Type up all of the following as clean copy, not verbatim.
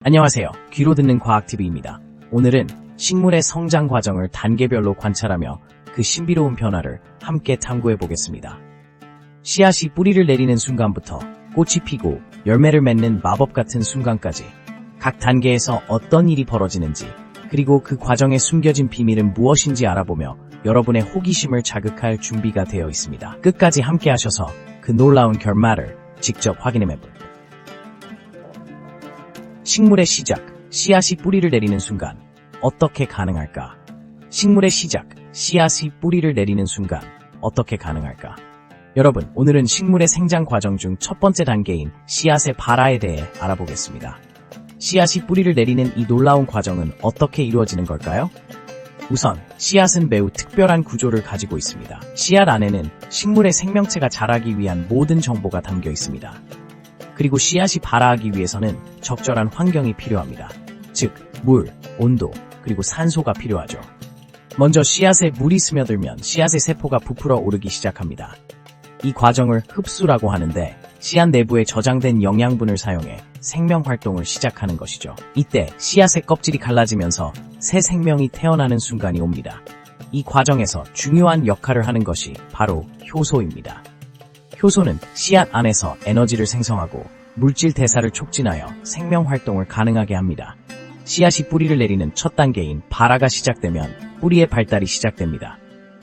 안녕하세요. 귀로 듣는 과학TV입니다. 오늘은 식물의 성장 과정을 단계별로 관찰하며 그 신비로운 변화를 함께 탐구해 보겠습니다. 씨앗이 뿌리를 내리는 순간부터 꽃이 피고 열매를 맺는 마법 같은 순간까지 각 단계에서 어떤 일이 벌어지는지, 그리고 그 과정에 숨겨진 비밀은 무엇인지 알아보며 여러분의 호기심을 자극할 준비가 되어 있습니다. 끝까지 함께 하셔서 그 놀라운 결말을 직접 확인해 볼게요. 식물의 시작, 씨앗이 뿌리를 내리는 순간, 어떻게 가능할까? 식물의 시작, 씨앗이 뿌리를 내리는 순간, 어떻게 가능할까? 여러분, 오늘은 식물의 생장 과정 중 첫 번째 단계인 씨앗의 발화에 대해 알아보겠습니다. 씨앗이 뿌리를 내리는 이 놀라운 과정은 어떻게 이루어지는 걸까요? 우선, 씨앗은 매우 특별한 구조를 가지고 있습니다. 씨앗 안에는 식물의 생명체가 자라기 위한 모든 정보가 담겨 있습니다. 그리고 씨앗이 발화하기 위해서는 적절한 환경이 필요합니다. 즉, 물, 온도, 그리고 산소가 필요하죠. 먼저 씨앗에 물이 스며들면 씨앗의 세포가 부풀어 오르기 시작합니다. 이 과정을 흡수라고 하는데, 씨앗 내부에 저장된 영양분을 사용해 생명 활동을 시작하는 것이죠. 이때 씨앗의 껍질이 갈라지면서 새 생명이 태어나는 순간이 옵니다. 이 과정에서 중요한 역할을 하는 것이 바로 효소입니다. 효소는 씨앗 안에서 에너지를 생성하고 물질 대사를 촉진하여 생명 활동을 가능하게 합니다. 씨앗이 뿌리를 내리는 첫 단계인 발화가 시작되면 뿌리의 발달이 시작됩니다.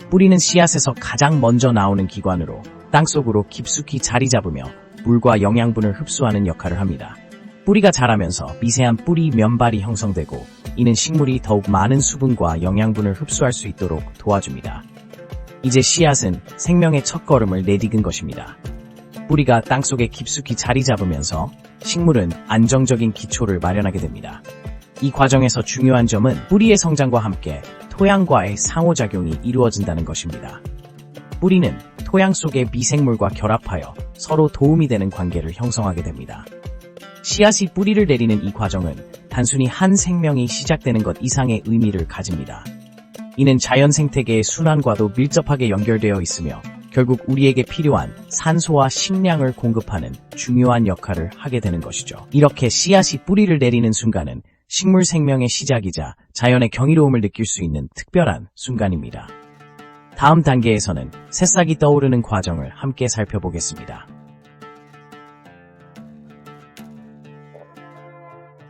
뿌리는 씨앗에서 가장 먼저 나오는 기관으로 땅속으로 깊숙이 자리 잡으며 물과 영양분을 흡수하는 역할을 합니다. 뿌리가 자라면서 미세한 뿌리 면발이 형성되고, 이는 식물이 더욱 많은 수분과 영양분을 흡수할 수 있도록 도와줍니다. 이제 씨앗은 생명의 첫걸음을 내디딘 것입니다. 뿌리가 땅속에 깊숙이 자리 잡으면서 식물은 안정적인 기초를 마련하게 됩니다. 이 과정에서 중요한 점은 뿌리의 성장과 함께 토양과의 상호작용이 이루어진다는 것입니다. 뿌리는 토양 속의 미생물과 결합하여 서로 도움이 되는 관계를 형성하게 됩니다. 씨앗이 뿌리를 내리는 이 과정은 단순히 한 생명이 시작되는 것 이상의 의미를 가집니다. 이는 자연 생태계의 순환과도 밀접하게 연결되어 있으며 결국 우리에게 필요한 산소와 식량을 공급하는 중요한 역할을 하게 되는 것이죠. 이렇게 씨앗이 뿌리를 내리는 순간은 식물 생명의 시작이자 자연의 경이로움을 느낄 수 있는 특별한 순간입니다. 다음 단계에서는 새싹이 떠오르는 과정을 함께 살펴보겠습니다.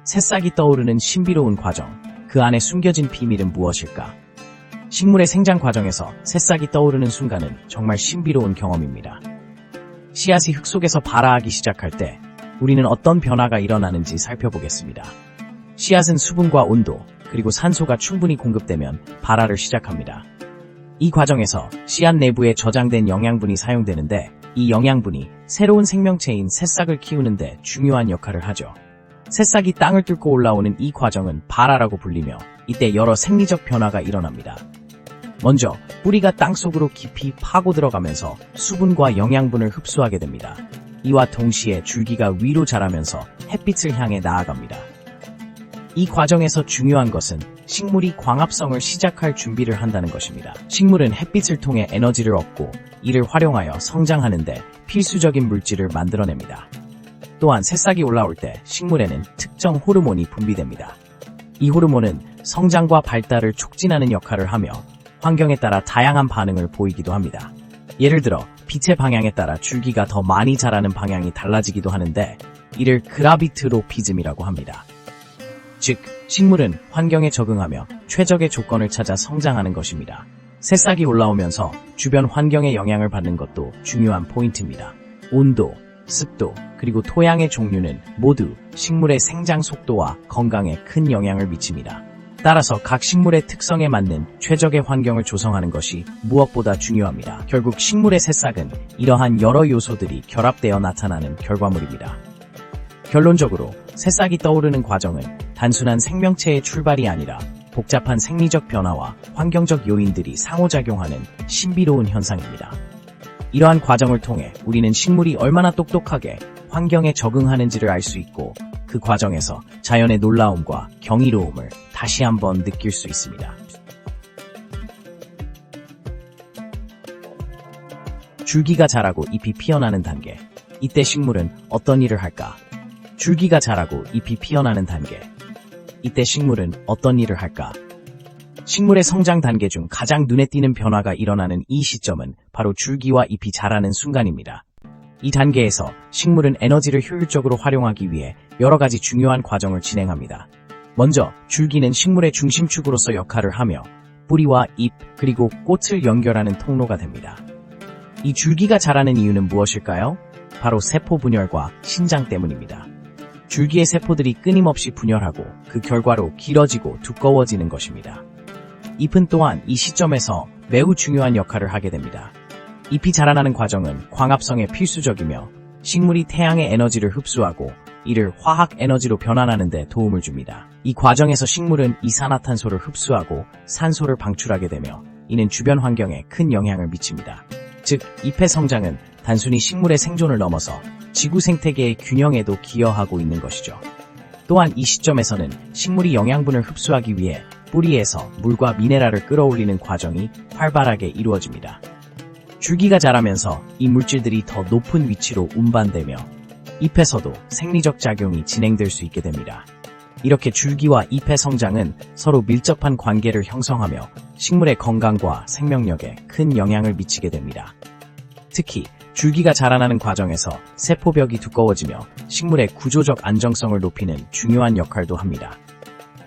새싹이 떠오르는 신비로운 과정, 그 안에 숨겨진 비밀은 무엇일까? 식물의 생장 과정에서 새싹이 떠오르는 순간은 정말 신비로운 경험입니다. 씨앗이 흙 속에서 발화하기 시작할 때 우리는 어떤 변화가 일어나는지 살펴보겠습니다. 씨앗은 수분과 온도, 그리고 산소가 충분히 공급되면 발화를 시작합니다. 이 과정에서 씨앗 내부에 저장된 영양분이 사용되는데, 이 영양분이 새로운 생명체인 새싹을 키우는데 중요한 역할을 하죠. 새싹이 땅을 뚫고 올라오는 이 과정은 발화라고 불리며, 이때 여러 생리적 변화가 일어납니다. 먼저 뿌리가 땅속으로 깊이 파고 들어가면서 수분과 영양분을 흡수하게 됩니다. 이와 동시에 줄기가 위로 자라면서 햇빛을 향해 나아갑니다. 이 과정에서 중요한 것은 식물이 광합성을 시작할 준비를 한다는 것입니다. 식물은 햇빛을 통해 에너지를 얻고 이를 활용하여 성장하는데 필수적인 물질을 만들어냅니다. 또한 새싹이 올라올 때 식물에는 특정 호르몬이 분비됩니다. 이 호르몬은 성장과 발달을 촉진하는 역할을 하며 환경에 따라 다양한 반응을 보이기도 합니다. 예를 들어 빛의 방향에 따라 줄기가 더 많이 자라는 방향이 달라지기도 하는데, 이를 그라비트로피즘이라고 합니다. 즉, 식물은 환경에 적응하며 최적의 조건을 찾아 성장하는 것입니다. 새싹이 올라오면서 주변 환경의 영향을 받는 것도 중요한 포인트입니다. 온도, 습도, 그리고 토양의 종류는 모두 식물의 생장 속도와 건강에 큰 영향을 미칩니다. 따라서 각 식물의 특성에 맞는 최적의 환경을 조성하는 것이 무엇보다 중요합니다. 결국 식물의 새싹은 이러한 여러 요소들이 결합되어 나타나는 결과물입니다. 결론적으로 새싹이 떠오르는 과정은 단순한 생명체의 출발이 아니라 복잡한 생리적 변화와 환경적 요인들이 상호작용하는 신비로운 현상입니다. 이러한 과정을 통해 우리는 식물이 얼마나 똑똑하게 환경에 적응하는지를 알 수 있고, 그 과정에서 자연의 놀라움과 경이로움을 다시 한번 느낄 수 있습니다. 줄기가 자라고 잎이 피어나는 단계. 이때 식물은 어떤 일을 할까? 줄기가 자라고 잎이 피어나는 단계. 이때 식물은 어떤 일을 할까? 식물의 성장 단계 중 가장 눈에 띄는 변화가 일어나는 이 시점은 바로 줄기와 잎이 자라는 순간입니다. 이 단계에서 식물은 에너지를 효율적으로 활용하기 위해 여러 가지 중요한 과정을 진행합니다. 먼저 줄기는 식물의 중심축으로서 역할을 하며 뿌리와 잎 그리고 꽃을 연결하는 통로가 됩니다. 이 줄기가 자라는 이유는 무엇일까요? 바로 세포 분열과 신장 때문입니다. 줄기의 세포들이 끊임없이 분열하고 그 결과로 길어지고 두꺼워지는 것입니다. 잎은 또한 이 시점에서 매우 중요한 역할을 하게 됩니다. 잎이 자라나는 과정은 광합성에 필수적이며 식물이 태양의 에너지를 흡수하고 이를 화학 에너지로 변환하는 데 도움을 줍니다. 이 과정에서 식물은 이산화탄소를 흡수하고 산소를 방출하게 되며 이는 주변 환경에 큰 영향을 미칩니다. 즉, 잎의 성장은 단순히 식물의 생존을 넘어서 지구 생태계의 균형에도 기여하고 있는 것이죠. 또한 이 시점에서는 식물이 영양분을 흡수하기 위해 뿌리에서 물과 미네랄을 끌어올리는 과정이 활발하게 이루어집니다. 줄기가 자라면서 이 물질들이 더 높은 위치로 운반되며 잎에서도 생리적 작용이 진행될 수 있게 됩니다. 이렇게 줄기와 잎의 성장은 서로 밀접한 관계를 형성하며 식물의 건강과 생명력에 큰 영향을 미치게 됩니다. 특히 줄기가 자라나는 과정에서 세포벽이 두꺼워지며 식물의 구조적 안정성을 높이는 중요한 역할도 합니다.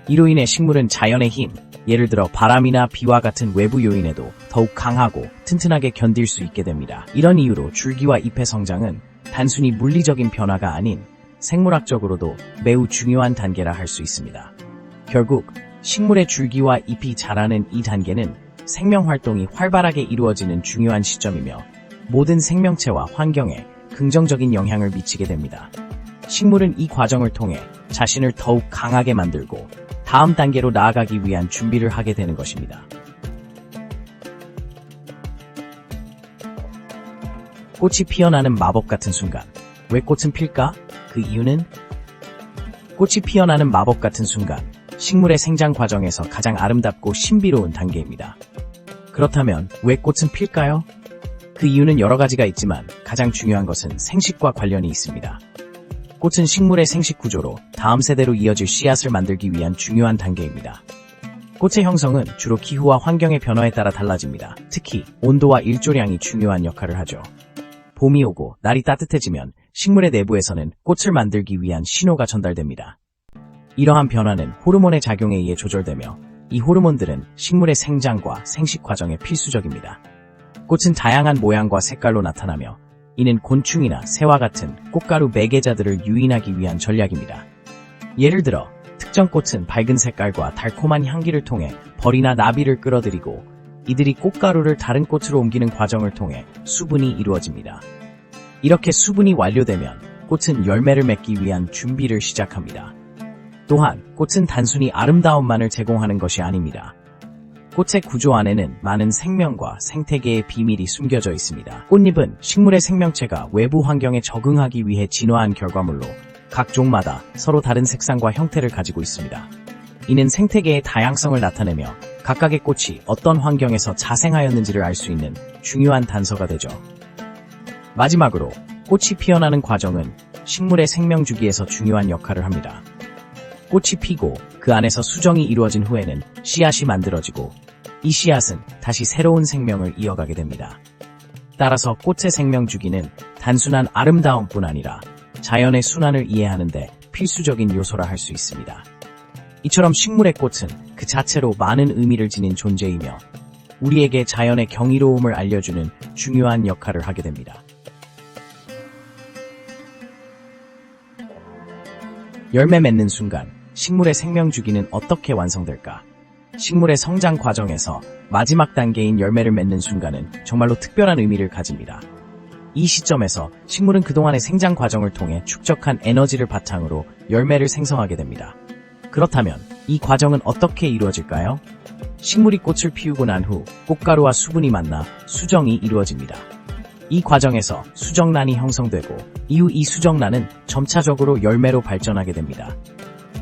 이로 인해 식물은 자연의 힘, 예를 들어 바람이나 비와 같은 외부 요인에도 더욱 강하고 튼튼하게 견딜 수 있게 됩니다. 이런 이유로 줄기와 잎의 성장은 단순히 물리적인 변화가 아닌 생물학적으로도 매우 중요한 단계라 할 수 있습니다. 결국 식물의 줄기와 잎이 자라는 이 단계는 생명활동이 활발하게 이루어지는 중요한 시점이며 모든 생명체와 환경에 긍정적인 영향을 미치게 됩니다. 식물은 이 과정을 통해 자신을 더욱 강하게 만들고 다음 단계로 나아가기 위한 준비를 하게 되는 것입니다. 꽃이 피어나는 마법 같은 순간. 왜 꽃은 필까? 그 이유는? 꽃이 피어나는 마법 같은 순간, 식물의 생장 과정에서 가장 아름답고 신비로운 단계입니다. 그렇다면 왜 꽃은 필까요? 그 이유는 여러 가지가 있지만 가장 중요한 것은 생식과 관련이 있습니다. 꽃은 식물의 생식 구조로 다음 세대로 이어질 씨앗을 만들기 위한 중요한 단계입니다. 꽃의 형성은 주로 기후와 환경의 변화에 따라 달라집니다. 특히 온도와 일조량이 중요한 역할을 하죠. 봄이 오고 날이 따뜻해지면 식물의 내부에서는 꽃을 만들기 위한 신호가 전달됩니다. 이러한 변화는 호르몬의 작용에 의해 조절되며 이 호르몬들은 식물의 생장과 생식 과정에 필수적입니다. 꽃은 다양한 모양과 색깔로 나타나며 이는 곤충이나 새와 같은 꽃가루 매개자들을 유인하기 위한 전략입니다. 예를 들어 특정 꽃은 밝은 색깔과 달콤한 향기를 통해 벌이나 나비를 끌어들이고 이들이 꽃가루를 다른 꽃으로 옮기는 과정을 통해 수분이 이루어집니다. 이렇게 수분이 완료되면 꽃은 열매를 맺기 위한 준비를 시작합니다. 또한 꽃은 단순히 아름다움만을 제공하는 것이 아닙니다. 꽃의 구조 안에는 많은 생명과 생태계의 비밀이 숨겨져 있습니다. 꽃잎은 식물의 생명체가 외부 환경에 적응하기 위해 진화한 결과물로 각 종마다 서로 다른 색상과 형태를 가지고 있습니다. 이는 생태계의 다양성을 나타내며 각각의 꽃이 어떤 환경에서 자생하였는지를 알 수 있는 중요한 단서가 되죠. 마지막으로 꽃이 피어나는 과정은 식물의 생명 주기에서 중요한 역할을 합니다. 꽃이 피고 그 안에서 수정이 이루어진 후에는 씨앗이 만들어지고 이 씨앗은 다시 새로운 생명을 이어가게 됩니다. 따라서 꽃의 생명 주기는 단순한 아름다움뿐 아니라 자연의 순환을 이해하는 데 필수적인 요소라 할 수 있습니다. 이처럼 식물의 꽃은 그 자체로 많은 의미를 지닌 존재이며 우리에게 자연의 경이로움을 알려주는 중요한 역할을 하게 됩니다. 열매 맺는 순간, 식물의 생명 주기는 어떻게 완성될까? 식물의 성장 과정에서 마지막 단계인 열매를 맺는 순간은 정말로 특별한 의미를 가집니다. 이 시점에서 식물은 그동안의 생장 과정을 통해 축적한 에너지를 바탕으로 열매를 생성하게 됩니다. 그렇다면 이 과정은 어떻게 이루어질까요? 식물이 꽃을 피우고 난 후 꽃가루와 수분이 만나 수정이 이루어집니다. 이 과정에서 수정란이 형성되고 이후 이 수정란은 점차적으로 열매로 발전하게 됩니다.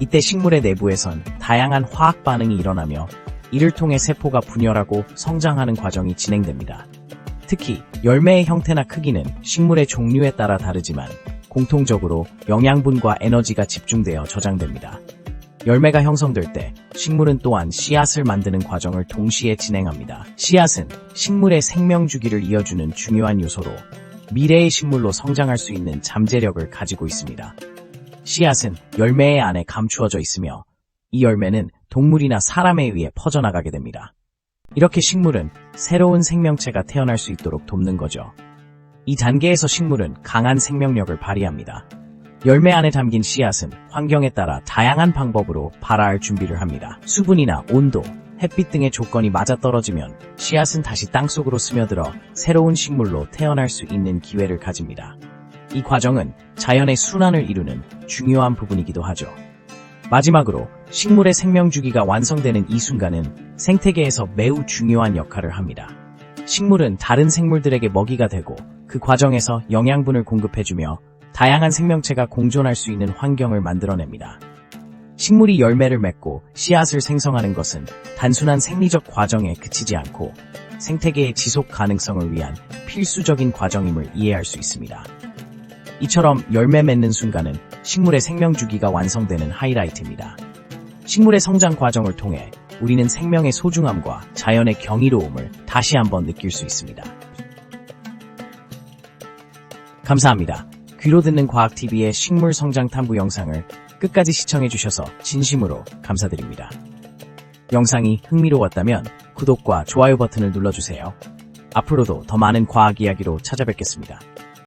이때 식물의 내부에선 다양한 화학 반응이 일어나며 이를 통해 세포가 분열하고 성장하는 과정이 진행됩니다. 특히 열매의 형태나 크기는 식물의 종류에 따라 다르지만 공통적으로 영양분과 에너지가 집중되어 저장됩니다. 열매가 형성될 때 식물은 또한 씨앗을 만드는 과정을 동시에 진행합니다. 씨앗은 식물의 생명 주기를 이어주는 중요한 요소로 미래의 식물로 성장할 수 있는 잠재력을 가지고 있습니다. 씨앗은 열매의 안에 감추어져 있으며 이 열매는 동물이나 사람에 의해 퍼져나가게 됩니다. 이렇게 식물은 새로운 생명체가 태어날 수 있도록 돕는 거죠. 이 단계에서 식물은 강한 생명력을 발휘합니다. 열매 안에 담긴 씨앗은 환경에 따라 다양한 방법으로 발화할 준비를 합니다. 수분이나 온도, 햇빛 등의 조건이 맞아떨어지면 씨앗은 다시 땅속으로 스며들어 새로운 식물로 태어날 수 있는 기회를 가집니다. 이 과정은 자연의 순환을 이루는 중요한 부분이기도 하죠. 마지막으로 식물의 생명주기가 완성되는 이 순간은 생태계에서 매우 중요한 역할을 합니다. 식물은 다른 생물들에게 먹이가 되고 그 과정에서 영양분을 공급해주며 다양한 생명체가 공존할 수 있는 환경을 만들어냅니다. 식물이 열매를 맺고 씨앗을 생성하는 것은 단순한 생리적 과정에 그치지 않고 생태계의 지속 가능성을 위한 필수적인 과정임을 이해할 수 있습니다. 이처럼 열매 맺는 순간은 식물의 생명주기가 완성되는 하이라이트입니다. 식물의 성장 과정을 통해 우리는 생명의 소중함과 자연의 경이로움을 다시 한번 느낄 수 있습니다. 감사합니다. 귀로 듣는 과학TV의 식물 성장 탐구 영상을 끝까지 시청해주셔서 진심으로 감사드립니다. 영상이 흥미로웠다면 구독과 좋아요 버튼을 눌러주세요. 앞으로도 더 많은 과학 이야기로 찾아뵙겠습니다.